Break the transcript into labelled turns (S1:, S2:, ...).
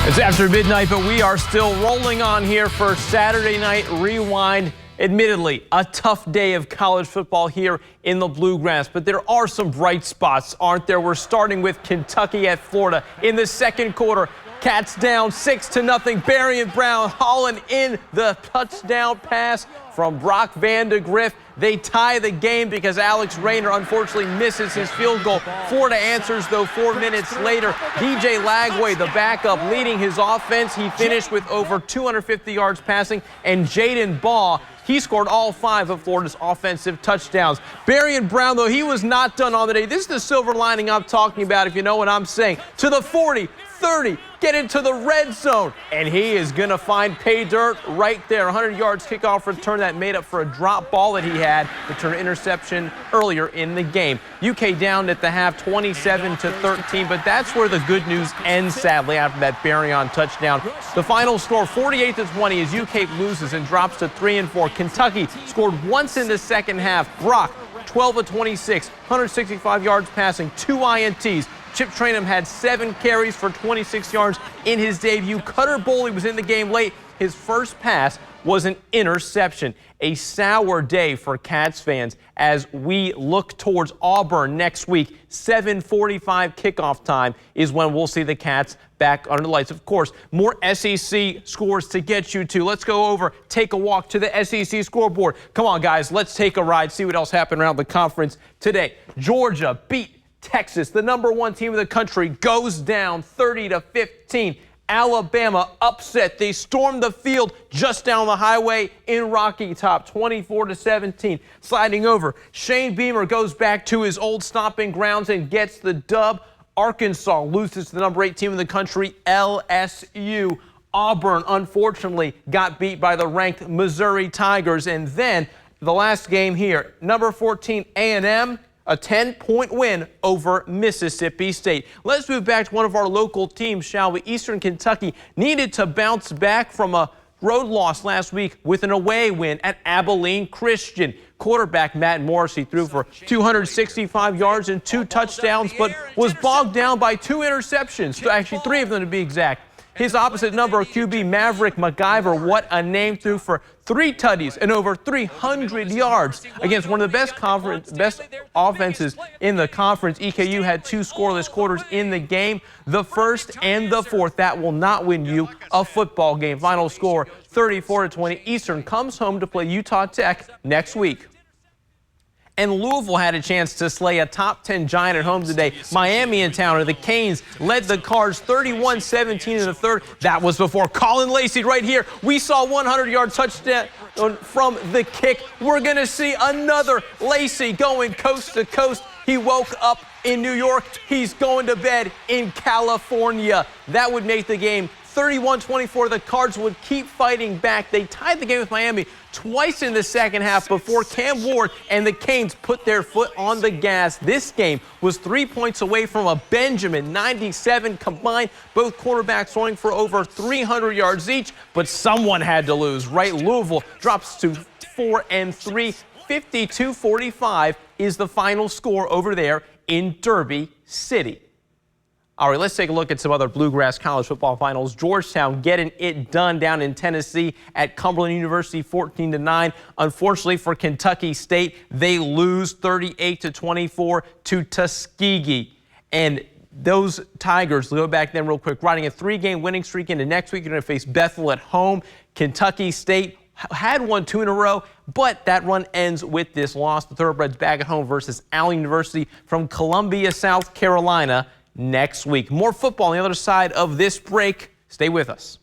S1: It's after midnight, but we are still rolling on here for Saturday Night Rewind. Admittedly, a tough day of college football here in the Bluegrass, but there are some bright spots, aren't there? We're starting with Kentucky at Florida in the second quarter. Cats down 6-0. Barry and Brown hauling in the touchdown pass from Brock Vandegrift. They tie the game because Alex Rayner unfortunately misses his field goal. Florida answers, though, 4 minutes later. DJ Lagway, the backup, leading his offense. He finished with over 250 yards passing. And Jaden Baugh, he scored all 5 of Florida's offensive touchdowns. Barry and Brown, though, he was not done on the day. This is the silver lining I'm talking about, if you know what I'm saying. To the 40, 30, get into the red zone, and he is going to find pay dirt right there. 100 yards kickoff return that made up for a drop ball that he had, return interception earlier in the game. UK down at the half 27-13, but that's where the good news ends, sadly, after that Barry on touchdown. The final score 48-20 as UK loses and drops to 3-4. Kentucky scored once in the second half. Brock 12-26, 165 yards passing, 2 INTs. Chip Trainum had 7 carries for 26 yards in his debut. Cutter Boley was in the game late. His first pass was an interception. A sour day for Cats fans as we look towards Auburn next week. 7:45 kickoff time is when we'll see the Cats back under the lights. Of course, more SEC scores to get you to. Let's go over, take a walk to the SEC scoreboard. Come on, guys, let's take a ride, see what else happened around the conference today. Georgia beat Texas, the #1 team in the country, goes down 30-15. Alabama upset. They stormed the field just down the highway in Rocky Top, 24-17. Sliding over, Shane Beamer goes back to his old stomping grounds and gets the dub. Arkansas loses to the #8 team in the country, LSU. Auburn, unfortunately, got beat by the ranked Missouri Tigers. And then the last game here, #14 A&M, a 10-point win over Mississippi State. Let's move back to one of our local teams, shall we? Eastern Kentucky needed to bounce back from a road loss last week with an away win at Abilene Christian. Quarterback Matt Morrissey threw for 265 yards and 2 touchdowns, but was bogged down by 2 interceptions, actually 3 of them to be exact. His opposite number, QB Maverick MacGyver, what a name, threw for 3 tutties and over 300 yards against one of the best offenses in the conference. EKU had 2 scoreless quarters in the game, the first and the fourth. That will not win you a football game. Final score 34-20. Eastern comes home to play Utah Tech next week. And Louisville had a chance to slay a top 10 giant at home today. Miami in town, the Canes led the Cards 31-17 in the third. That was before Colin Lacey right here. We saw 100-yard touchdown from the kick. We're going to see another Lacey going coast to coast. He woke up in New York. He's going to bed in California. That would make the game 31-24. The Cards would keep fighting back. They tied the game with Miami twice in the second half before Cam Ward and the Canes put their foot on the gas. This game was 3 points away from a Benjamin 97 combined. Both quarterbacks throwing for over 300 yards each, but someone had to lose, right? Louisville drops to 4-3. 52-45 is the final score over there in Derby City. All right, let's take a look at some other Bluegrass college football finals. Georgetown getting it done down in Tennessee at Cumberland University, 14-9. Unfortunately for Kentucky State, they lose 38-24 to Tuskegee. And those Tigers, go back then real quick, riding a 3-game winning streak into next week. You're going to face Bethel at home. Kentucky State had won 2 in a row, but that run ends with this loss. The Thoroughbreds back at home versus Allen University from Columbia, South Carolina, next week. More football on the other side of this break. Stay with us.